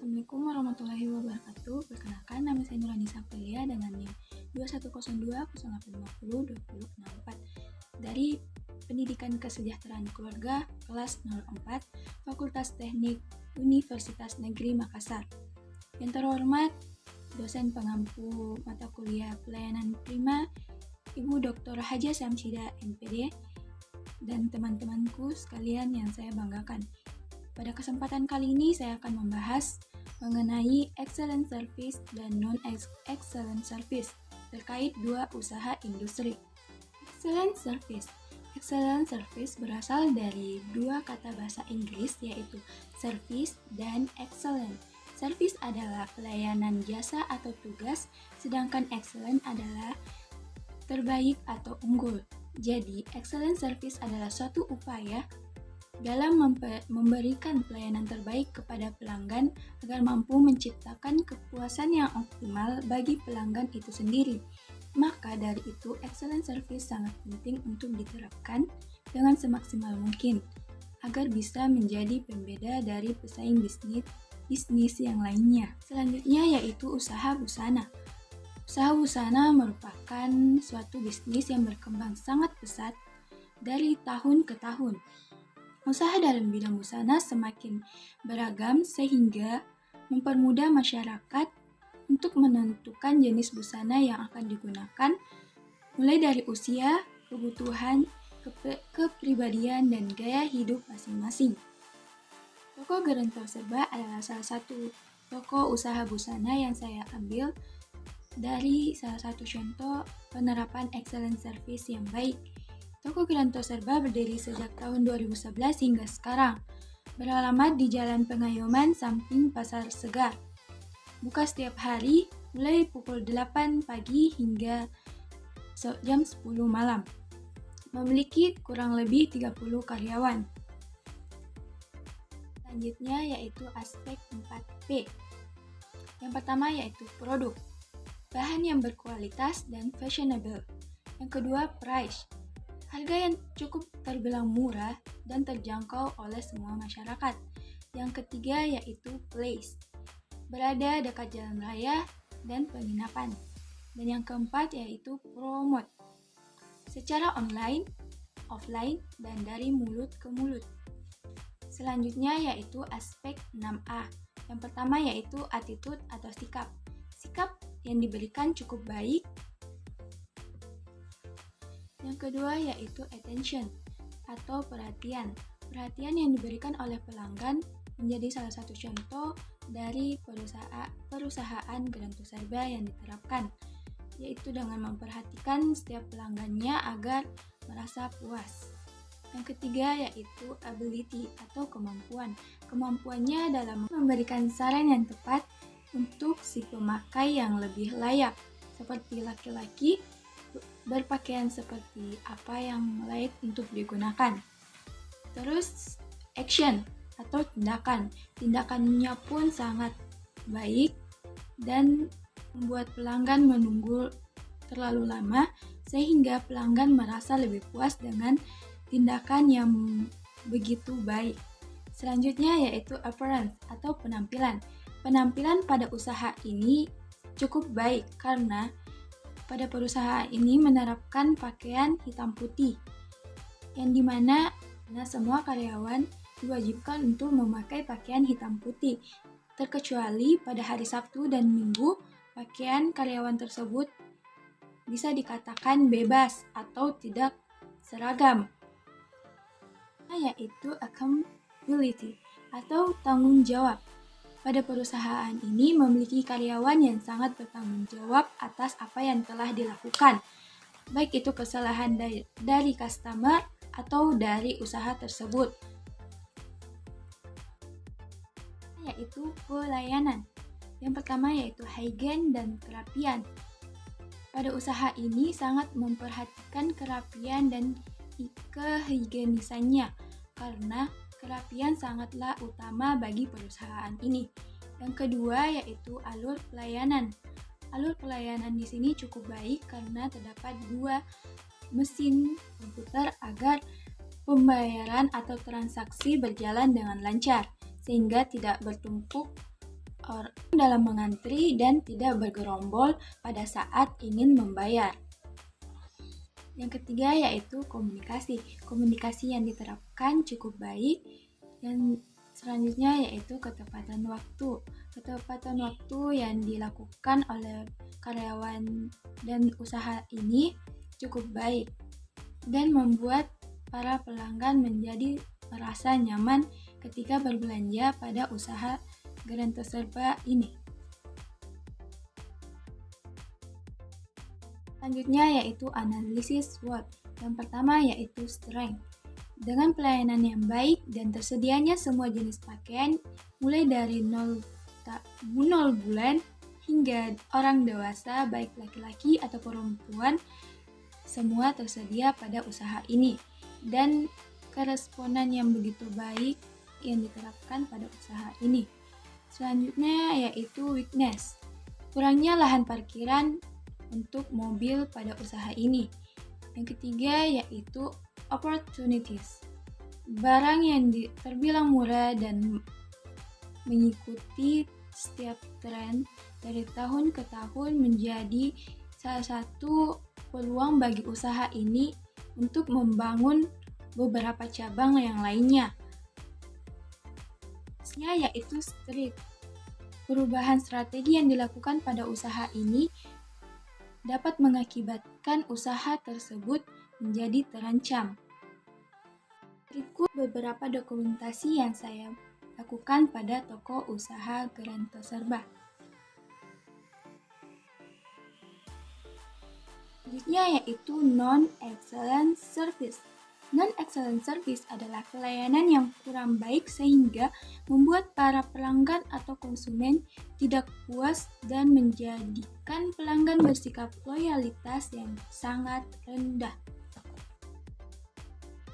Assalamualaikum warahmatullahi wabarakatuh. Perkenalkan, nama saya Nurani Saprilia dengan NIM 210208502064 dari Pendidikan Kesejahteraan Keluarga kelas 04 Fakultas Teknik Universitas Negeri Makassar. Yang terhormat, dosen pengampu mata kuliah pelayanan prima Ibu Dr. Haja Samsida MPD dan teman-temanku sekalian yang saya banggakan. Pada kesempatan kali ini saya akan membahas mengenai excellent service dan non-excellent service terkait dua usaha industri. Excellent service berasal dari dua kata bahasa Inggris yaitu service dan excellent. Service adalah pelayanan jasa atau tugas, sedangkan excellent adalah terbaik atau unggul. Jadi, excellent service adalah suatu upaya dalam memberikan pelayanan terbaik kepada pelanggan agar mampu menciptakan kepuasan yang optimal bagi pelanggan itu sendiri. Maka dari itu, excellent service sangat penting untuk diterapkan dengan semaksimal mungkin agar bisa menjadi pembeda dari pesaing bisnis yang lainnya. Selanjutnya yaitu usaha busana. Usaha busana merupakan suatu bisnis yang berkembang sangat pesat dari tahun ke tahun. Usaha dalam bidang busana semakin beragam sehingga mempermudah masyarakat untuk menentukan jenis busana yang akan digunakan mulai dari usia, kebutuhan, kepribadian, dan gaya hidup masing-masing. Toko Geronto Serba adalah salah satu toko usaha busana yang saya ambil dari salah satu contoh penerapan excellent service yang baik. Toko Geronto Serba berdiri sejak tahun 2011 hingga sekarang. Beralamat di Jalan Pengayoman samping Pasar Segar. Buka setiap hari mulai pukul 8 pagi hingga jam 10 malam. Memiliki kurang lebih 30 karyawan. Selanjutnya yaitu aspek 4P. Yang pertama yaitu produk. Bahan yang berkualitas dan fashionable. Yang kedua, price. Harga yang cukup terbilang murah dan terjangkau oleh semua masyarakat. Yang ketiga yaitu place. Berada dekat jalan raya dan penginapan. Dan yang keempat yaitu promote. Secara online, offline, dan dari mulut ke mulut. Selanjutnya yaitu aspek 6A. Yang pertama yaitu attitude atau sikap. Sikap yang diberikan cukup baik. Yang kedua yaitu attention atau perhatian. Perhatian yang diberikan oleh pelanggan menjadi salah satu contoh dari perusahaan Geronto Serba yang diterapkan, yaitu dengan memperhatikan setiap pelanggannya agar merasa puas. Yang ketiga yaitu ability atau kemampuan. Kemampuannya dalam memberikan saran yang tepat untuk si pemakai yang lebih layak, seperti laki-laki berpakaian seperti apa yang layak untuk digunakan. Terus action atau tindakan. Tindakannya pun sangat baik dan membuat pelanggan menunggu terlalu lama sehingga pelanggan merasa lebih puas dengan tindakan yang begitu baik. Selanjutnya yaitu appearance atau penampilan. Penampilan pada usaha ini cukup baik karena pada perusahaan ini menerapkan pakaian hitam putih, yang dimana semua karyawan diwajibkan untuk memakai pakaian hitam putih, terkecuali pada hari Sabtu dan Minggu, pakaian karyawan tersebut bisa dikatakan bebas atau tidak seragam, yaitu accountability atau tanggung jawab. Pada perusahaan ini memiliki karyawan yang sangat bertanggung jawab atas apa yang telah dilakukan, baik itu kesalahan dari customer atau dari usaha tersebut. Yaitu pelayanan. Yang pertama yaitu hygiene dan kerapian. Pada usaha ini sangat memperhatikan kerapian dan kehigienisannya karena kerapian sangatlah utama bagi perusahaan ini. Yang kedua yaitu alur pelayanan. Alur pelayanan di sini cukup baik karena terdapat dua mesin komputer agar pembayaran atau transaksi berjalan dengan lancar, sehingga tidak bertumpuk orang dalam mengantri dan tidak bergerombol pada saat ingin membayar. Yang ketiga yaitu komunikasi. Komunikasi yang diterapkan cukup baik. Dan selanjutnya yaitu ketepatan waktu. Ketepatan waktu yang dilakukan oleh karyawan dan usaha ini cukup baik dan membuat para pelanggan menjadi merasa nyaman ketika berbelanja pada usaha Garanto Serba ini. Selanjutnya yaitu analisis SWOT. Yang pertama yaitu strength. Dengan pelayanan yang baik dan tersedianya semua jenis pakaian mulai dari 0 bulan hingga orang dewasa baik laki-laki atau perempuan, semua tersedia pada usaha ini dan keresponan yang begitu baik yang diterapkan pada usaha ini. Selanjutnya yaitu weakness. Kurangnya lahan parkiran untuk mobil pada usaha ini. Yang ketiga yaitu opportunities. Barang yang terbilang murah dan mengikuti setiap tren dari tahun ke tahun menjadi salah satu peluang bagi usaha ini untuk membangun beberapa cabang yang lainnya. Yaitu street. Perubahan strategi yang dilakukan pada usaha ini dapat mengakibatkan usaha tersebut menjadi terancam. Berikut beberapa dokumentasi yang saya lakukan pada toko usaha Garanto Serba. Selanjutnya yaitu non-excellent service. Non-excellent service adalah pelayanan yang kurang baik sehingga membuat para pelanggan atau konsumen tidak puas dan menjadikan pelanggan bersikap loyalitas yang sangat rendah.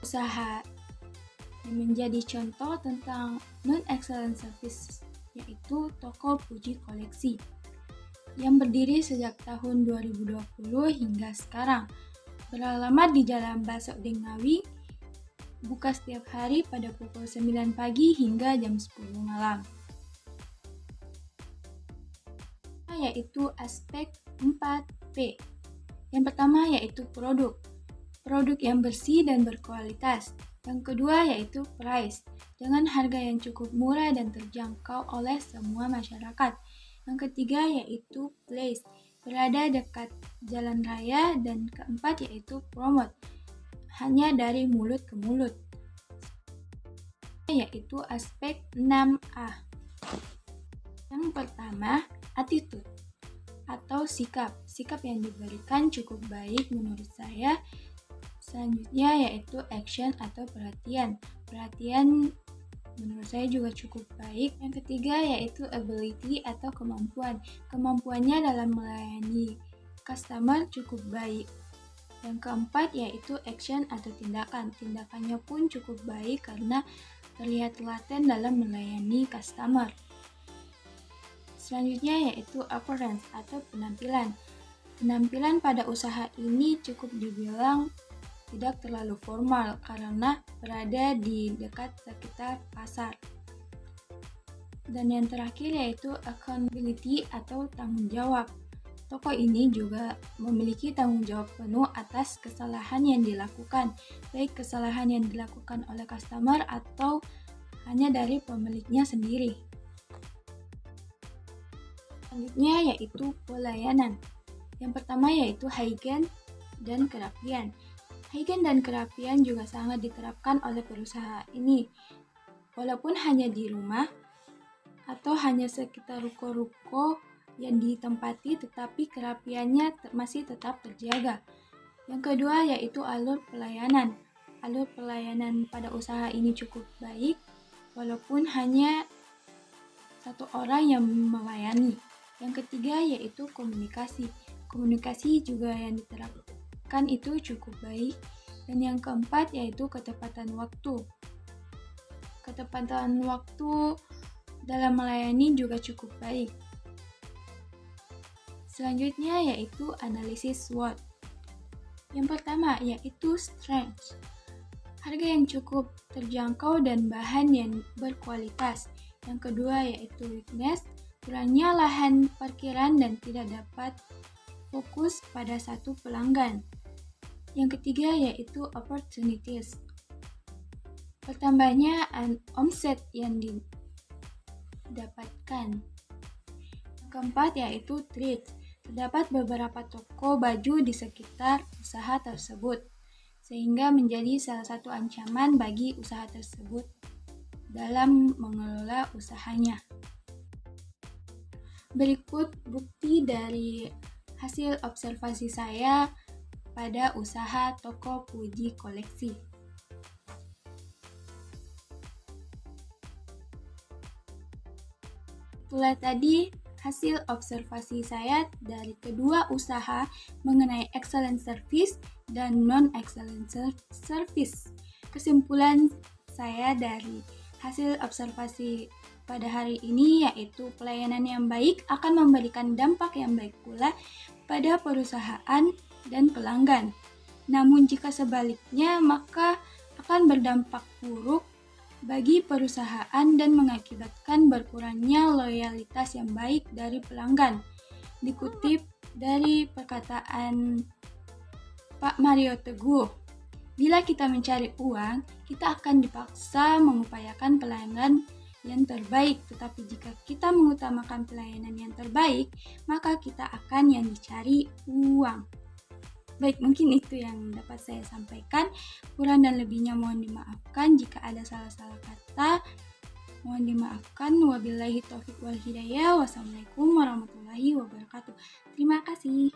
Usaha yang menjadi contoh tentang non-excellent service yaitu toko Puji Koleksi yang berdiri sejak tahun 2020 hingga sekarang. Beralamat di Jalan Basok Dengawi, buka setiap hari pada pukul 9 pagi hingga jam 10 malam. Yaitu aspek 4P. Yang pertama yaitu produk. Produk yang bersih dan berkualitas. Yang kedua yaitu price, dengan harga yang cukup murah dan terjangkau oleh semua masyarakat. Yang ketiga yaitu place, berada dekat jalan raya. Dan keempat yaitu promote, hanya dari mulut ke mulut. Yaitu aspek 6A. Yang pertama, attitude atau sikap. Sikap yang diberikan cukup baik menurut saya. Selanjutnya yaitu action atau perhatian. Perhatian menurut saya juga cukup baik. Yang ketiga yaitu ability atau kemampuan. Kemampuannya dalam melayani customer cukup baik. Yang keempat yaitu action atau tindakan. Tindakannya pun cukup baik karena terlihat telaten dalam melayani customer. Selanjutnya yaitu appearance atau penampilan. Penampilan pada usaha ini cukup dibilang tidak terlalu formal karena berada di dekat sekitar pasar. Dan yang terakhir yaitu accountability atau tanggung jawab. Toko ini juga memiliki tanggung jawab penuh atas kesalahan yang dilakukan, baik kesalahan yang dilakukan oleh customer atau hanya dari pemiliknya sendiri. Selanjutnya yaitu pelayanan. Yang pertama yaitu hygiene dan kerapian. Hygiene dan kerapian juga sangat diterapkan oleh perusahaan ini. Walaupun hanya di rumah atau hanya sekitar ruko-ruko yang ditempati, tetapi kerapiannya masih tetap terjaga. Yang kedua yaitu alur pelayanan. Alur pelayanan pada usaha ini cukup baik, walaupun hanya satu orang yang melayani. Yang ketiga yaitu komunikasi. Komunikasi juga yang diterapkan itu cukup baik. Dan yang keempat yaitu ketepatan waktu. Ketepatan waktu dalam melayani juga cukup baik. Selanjutnya yaitu analisis SWOT. Yang pertama yaitu strength. Harga yang cukup terjangkau dan bahan yang berkualitas. Yang kedua yaitu weakness. kurangnya lahan parkiran dan tidak dapat fokus pada satu pelanggan. Yang ketiga yaitu opportunities. Bertambahnya omset yang didapatkan. Yang keempat yaitu threat. Terdapat beberapa toko baju di sekitar usaha tersebut, sehingga menjadi salah satu ancaman bagi usaha tersebut dalam mengelola usahanya. Berikut bukti dari hasil observasi saya pada usaha toko Puji Koleksi. Itulah tadi hasil observasi saya dari kedua usaha mengenai excellent service dan non-excellent service. Kesimpulan saya dari hasil observasi pada hari ini yaitu pelayanan yang baik akan memberikan dampak yang baik pula pada perusahaan dan pelanggan. Namun jika sebaliknya maka akan berdampak buruk bagi perusahaan dan mengakibatkan berkurangnya loyalitas yang baik dari pelanggan. Dikutip dari perkataan Pak Mario Teguh, bila kita mencari uang, kita akan dipaksa mengupayakan pelayanan yang terbaik, tetapi jika kita mengutamakan pelayanan yang terbaik, maka kita akan yang dicari uang. Baik, mungkin itu yang dapat saya sampaikan. Kurang dan lebihnya mohon dimaafkan jika ada salah-salah kata. Mohon dimaafkan. Wabillahi taufiq wal hidayah. Wassalamualaikum warahmatullahi wabarakatuh. Terima kasih.